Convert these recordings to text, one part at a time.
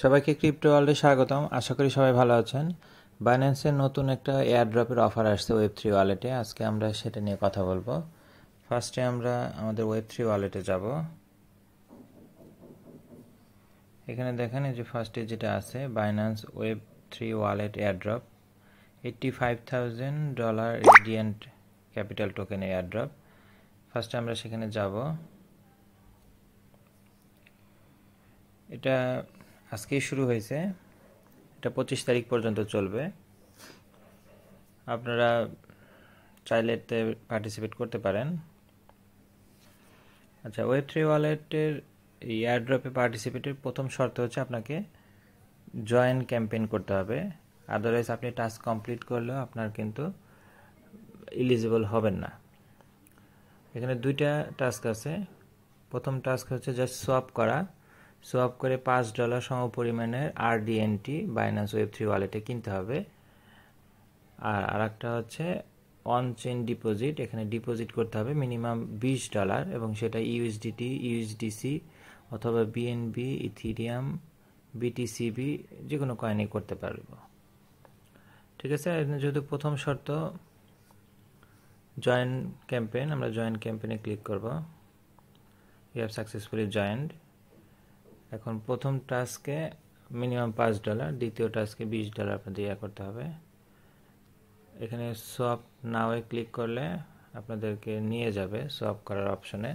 সবাইকে ক্রিপ্টো ওয়ার্ল্ডে স্বাগতম। আশা করি সবাই ভালো আছেন। বাইন্যান্সের নতুন একটা এয়ারড্রপের অফার আসছে ওয়েব3 ওয়ালেটে। আজকে আমরা সেটা নিয়ে কথা বলবো। ফার্স্টে আমরা আমাদের ওয়েব3 ওয়ালেটে যাব। এখানে দেখেন এই যে ফার্স্টে যেটা আছে বাইন্যান্স ওয়েব3 wallet airdrop, $85,000 Radiant Capital token airdrop. ফার্স্টে আমরা সেখানে যাব। এটা আজকেই শুরু হয়েছে, এটা 25 তারিখ পর্যন্ত চলবে। আপনারা চাইলে এতে পার্টিসিপেট করতে পারেন। আচ্ছা, ওয়েব3 ওয়ালেটের এয়ারড্রপে পার্টিসিপেটের প্রথম শর্ত হচ্ছে আপনাকে জয়েন ক্যাম্পেইন করতে হবে। আদারওয়াইজ আপনি টাস্ক কমপ্লিট করলেও আপনার কিন্তু এলিজিবল হবেন না। এখানে দুইটা টাস্ক আছে। প্রথম টাস্ক হচ্ছে জাস্ট সোয়াপ করা। সোয়াপ করে $5 সম পরিমাণের আরডিএনটি বাইন্যান্স ওয়েব3 ওয়ালেটে কিনতে হবে। আর আরেকটা হচ্ছে অন চেইন ডিপোজিট। এখানে ডিপোজিট করতে হবে মিনিমাম $20 এবং সেটা ইউএসডিটি, ইউএসডিসি অথবা বিএনবি, ইথিরিয়াম, বিটিসিবি যে কোনো কয়েনই করতে পারব। ঠিক আছে, যেহেতু প্রথম শর্ত জয়েন ক্যাম্পেইন, আমরা জয়েন ক্যাম্পেইনে ক্লিক করব। You have successfully joined. এখন প্রথম টাস্কে মিনিমাম $5, দ্বিতীয় টাস্কে $20 আপনাদের ইয়া করতে হবে। এখানে সোয়াপ নাওয়ে ক্লিক করলে আপনাদেরকে নিয়ে যাবে সোয়াপ করার অপশনে।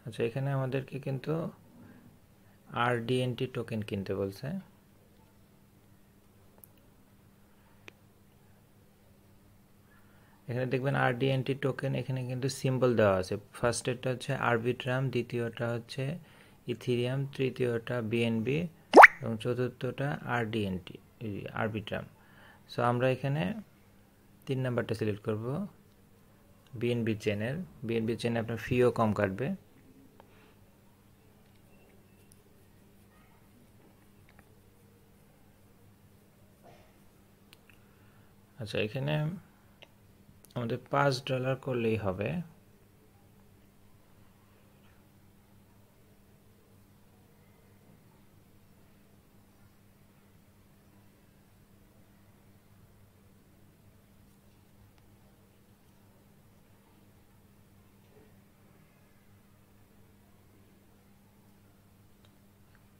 আচ্ছা, এখানে আমাদেরকে কিন্তু আরডিএনটি টোকেন কিনতে বলছে। এখানে দেখবেন আরডিএনটি টোকেন, এখানে কিন্তু সিম্বল দেওয়া আছে। ফার্স্টেরটা হচ্ছে আরবিট্রাম, দ্বিতীয়টা হচ্ছে ইথিরিয়াম, তৃতীয়টা বিএনবি এবং চতুর্থটা আরডিএনটি আরবিট্রাম। সো আমরা এখানে 3 নাম্বারটা সিলেক্ট করব, বিএনবি চেনের। বিএনবি চেনে আপনার ফিও কম কাটবে। আচ্ছা, এখানে আমাদের $5 করলেই হবে।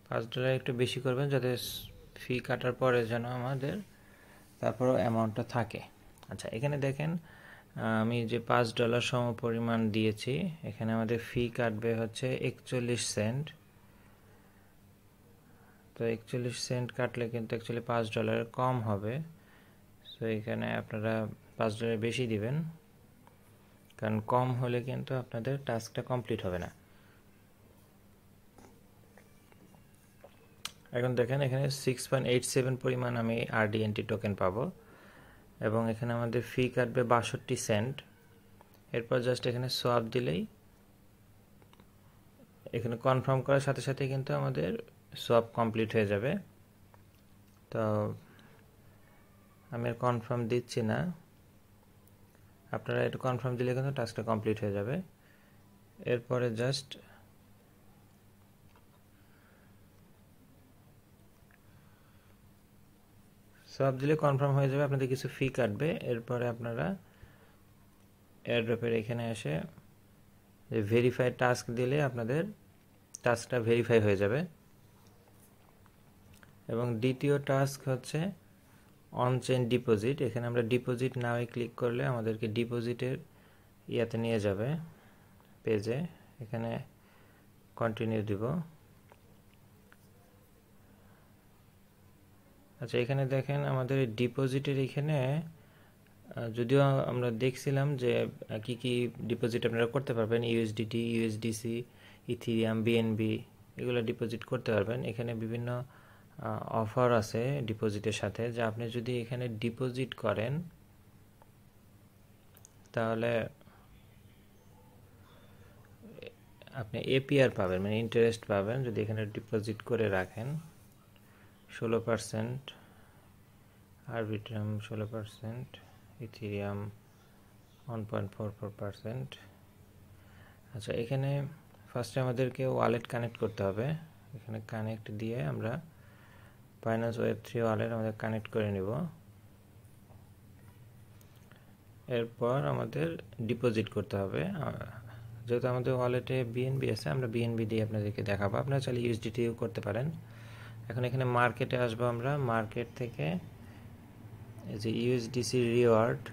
$5 একটু বেশি করবেন যাতে ফি কাটার পরে যেন আমাদের তারপরও অ্যামাউন্টটা থাকে। আচ্ছা, এখানে দেখেন আমি যে $5 সম পরিমাণ দিয়েছি, এখানে আমাদের ফি কাটবে হচ্ছে 41 সেন্ট। তো 41 সেন্ট কাটলে কিন্তু অ্যাকচুয়ালি $5 কম হবে। সো এখানে আপনারা $5 বেশি দিবেন, কারণ কম হলে কিন্তু আপনাদের টাস্কটা কমপ্লিট হবে না। এখন দেখেন এখানে 6.87 পরিমাণ আমি আরডিএনটি টোকেন পাবো এবং এখানে আমাদের ফি কাটবে 62 সেন্ট। এরপর জাস্ট এখানে সোয়াপ দিলেই, এখানে কনফার্ম করার সাথে সাথে কিন্তু আমাদের সোয়াপ কমপ্লিট হয়ে যাবে। তো আমি আর কনফার্ম দিচ্ছি না, আপনারা একটু কনফার্ম দিলে কিন্তু টাস্কটা কমপ্লিট হয়ে যাবে। এরপরে জাস্ট সোয়াপ দিলে কনফার্ম হয়ে যাবে, আপনাদের কিছু ফি কাটবে। এরপরে আপনারা এয়ারড্রপের এখানে এসে ভেরিফাই টাস্ক দিলে আপনাদের টাস্কটা ভেরিফাই হয়ে যাবে। এবং দ্বিতীয় টাস্ক হচ্ছে অন চেইন ডিপোজিট। এখানে আমরা ডিপোজিট নাওয়ে ক্লিক করলে আমাদেরকে ডিপোজিটের ইয়াতে নিয়ে যাবে পেজে। এখানে কন্টিনিউ দিব। আচ্ছা, এখানে দেখেন আমাদের ডিপোজিটের এখানে যদিও আমরা দেখছিলাম যে কি কি ডিপোজিট আপনারা করতে পারবেন, ইউএসডিটি, ইউএসডিসি, ইথিরিয়াম, বিএনবি এগুলো ডিপোজিট করতে পারবেন। এখানে বিভিন্ন অফার আছে ডিপোজিটের সাথে, যা আপনি যদি এখানে ডিপোজিট করেন তাহলে আপনি এপিআর পাবেন, মানে ইন্টারেস্ট পাবেন যদি এখানে ডিপোজিট করে রাখেন। 16%, আরবিট্রাম 16%, ইথিরিয়াম 1.44%। আচ্ছা, এখানে ফার্স্টে আমাদেরকে ওয়ালেট কানেক্ট করতে হবে। এখানে কানেক্ট দিয়ে আমরা বাইন্যান্স ওয়েব3 ওয়ালেট আমাদের কানেক্ট করে নিব। এরপর আমাদের ডিপোজিট করতে হবে। যেহেতু আমাদের ওয়ালেটে বিএনবি আছে, আমরা বিএনবি দিয়ে আপনাদেরকে দেখাবো। আপনারা চাইলে ইউএসডিটিও করতে পারেন। এখন এখানে মার্কেটে আসবো আমরা। মার্কেট থেকে এই যে ইউএসডিসি রিওয়ার্ড,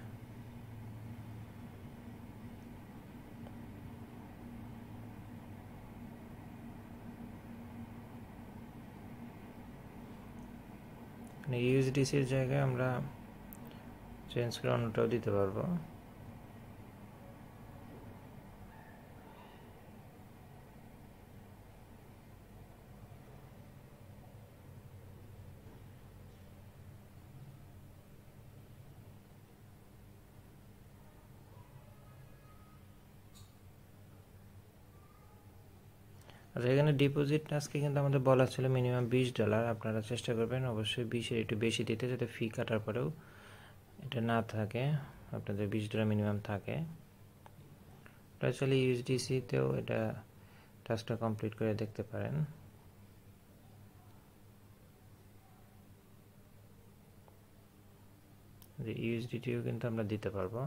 ইউএসডিসির জায়গায় আমরা চেঞ্জ করে অন্যটাও দিতে পারবো। আচ্ছা, এখানে ডিপোজিট আজকে কিন্তু আমাদের বলা ছিল মিনিমাম $20। আপনারা চেষ্টা করবেন অবশ্যই 20-এর একটু বেশি দিতে, যাতে ফি কাটার পরেও এটা না থাকে, আপনাদের $20 মিনিমাম থাকে। আপনারা চাইলে ইউএসডিসিতেও এটা টাস্কটা কমপ্লিট করে দেখতে পারেন। ইউএসডিটিও কিন্তু আমরা দিতে পারবো।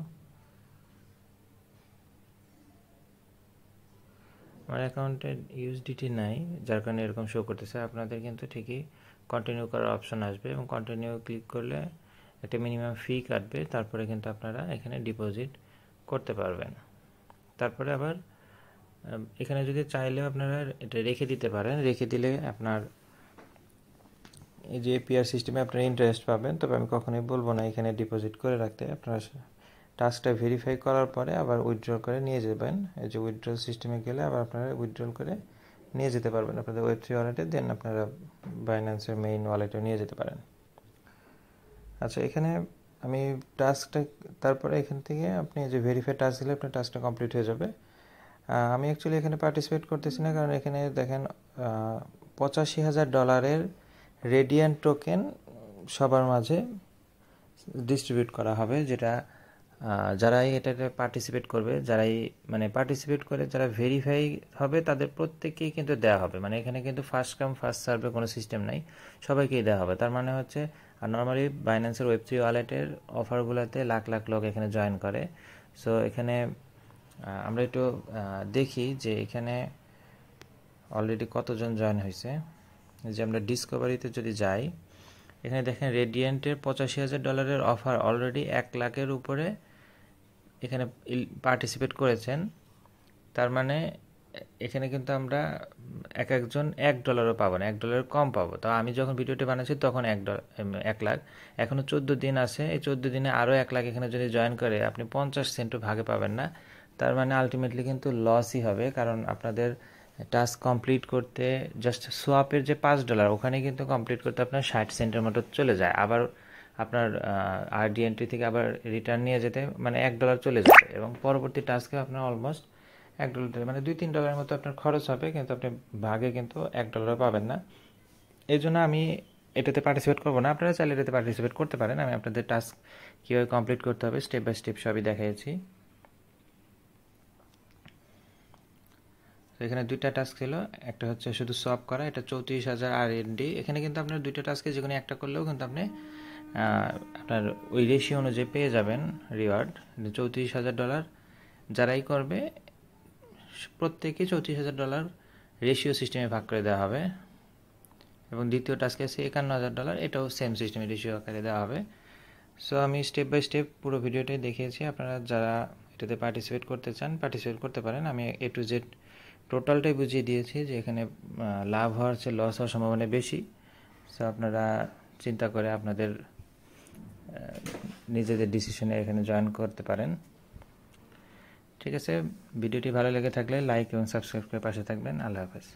আমার অ্যাকাউন্টে ইউএসডিটি নাই, যার কারণে এরকম শো করতেছে। আপনাদের কিন্তু ঠিকই কন্টিনিউ করার অপশন আসবে এবং কন্টিনিউ ক্লিক করলে একটা মিনিমাম ফি কাটবে, তারপরে কিন্তু আপনারা এখানে ডিপোজিট করতে পারবেন। তারপরে আবার এখানে যদি চাইলেও আপনারা এটা রেখে দিতে পারেন। রেখে দিলে আপনার এই যে এপিআর সিস্টেমে আপনারা ইন্টারেস্ট পাবেন। তবে আমি কখনোই বলবো না এখানে ডিপোজিট করে রাখতে। আপনারা টাস্কটা ভেরিফাই করার পরে আবার উইথড্রল করে নিয়ে যাবেন। এই যে উইথড্রল সিস্টেমে গেলে আবার আপনারা উইথড্রল করে নিয়ে যেতে পারবেন আপনাদের ওয়েব3 ওয়ালেটে, দেন আপনারা বাইন্যান্সের মেইন ওয়ালেটে নিয়ে যেতে পারেন। আচ্ছা, এখানে আমি টাস্কটা, তারপরে এখান থেকে আপনি যে ভেরিফাই টাস্ক দিলে আপনার টাস্কটা কমপ্লিট হয়ে যাবে। আমি অ্যাকচুয়ালি এখানে পার্টিসিপেট করতেছি না, কারণ এখানে দেখেন $85,000 রেডিয়ান্ট টোকেন সবার মাঝে ডিস্ট্রিবিউট করা হবে, যেটা যারাই এটাতে পার্টিসিপেট করবে, যারাই মানে পার্টিসিপেট করে যারা ভেরিফাই হবে তাদের প্রত্যেককেই কিন্তু দেওয়া হবে। মানে এখানে কিন্তু ফার্স্ট কাম ফার্স্ট সার্ভে কোনো সিস্টেম নাই, সবাইকেই দেওয়া হবে। তার মানে হচ্ছে, আর নর্মালি বাইন্যান্সের ওয়েব3 ওয়ালেটের অফারগুলোতে লাখ লাখ লোক এখানে জয়েন করে। সো এখানে আমরা একটু দেখি যে এখানে অলরেডি কতজন জয়েন হয়েছে। যে আমরা ডিসকভারিতে যদি যাই, এখানে দেখেন রেডিয়েন্টের $85,000 অফার অলরেডি 1 লাখের উপরে এখানে পার্টিসিপেট করেছেন। তার মানে এখানে কিন্তু আমরা একজন $1 পাবো না, $1 কম পাবো। তো আমি যখন ভিডিওটি বানাচ্ছি তখন 1 লাখ, এখনও 14 দিন আছে। এই 14 দিনে আরও 1 লাখ এখানে যদি জয়েন করে আপনি 50 সেন্টও ভাগে পাবেন না। তার মানে আলটিমেটলি কিন্তু লসই হবে, কারণ আপনাদের টাস্ক কমপ্লিট করতে জাস্ট সোয়াপের যে $5 ওখানে কিন্তু কমপ্লিট করতে আপনার 60 সেন্টের মতো চলে যায়। আবার আপনার আরডি এন্ট্রি থেকে আবার রিটার্ন নিয়ে যেতে মানে $1 চলে যাবে, এবং পরবর্তী টাস্কে আপনার অলমোস্ট $1 মানে $2-3 মতো আপনার খরচ হবে, কিন্তু আপনি ভাগে কিন্তু $1 পাবেন না। এই জন্য আমি এটাতে পার্টিসিপেট করবো না। আপনারা চাইলে এটাতে পার্টিসিপেট করতে পারেন। আমি আপনাদের টাস্ক কীভাবে কমপ্লিট করতে হবে স্টেপ বাই স্টেপ সবই দেখিয়েছি। এখানে 2টা টাস্ক ছিল, একটা হচ্ছে শুধু সলভ করা, এটা 34,000 RND। এখানে কিন্তু আপনার 2টা টাস্কে যে কোনো একটা করলেও কিন্তু আপনি আপনার ওই রেশিও অনুযায়ী পেয়ে যাবেন রিওয়ার্ড। $34,000 যারাই করবে প্রত্যেকে $34,000 রেশিও সিস্টেমে ভাগ করে দেওয়া হবে। এবং দ্বিতীয় টাস্কে আছে $51,000, এটাও সেম সিস্টেমে রেশিও আকারে দেওয়া হবে। সো আমি স্টেপ বাই স্টেপ পুরো ভিডিওটাই দেখিয়েছি। আপনারা যারা এটাতে পার্টিসিপেট করতে চান পার্টিসিপেট করতে পারেন। আমি A to Z টোটালটাই বুঝিয়ে দিয়েছি যে এখানে লাভ হওয়ার চেয়ে লস হওয়ার সম্ভাবনা বেশি। সো আপনারা চিন্তা করে আপনাদের নিজেদের ডিসিশনে এখানে জয়েন করতে পারেন। ঠিক আছে, ভিডিওটি ভালো লেগে থাকলে লাইক এবং সাবস্ক্রাইব করে পাশে থাকবেন। আল্লাহ হাফেজ।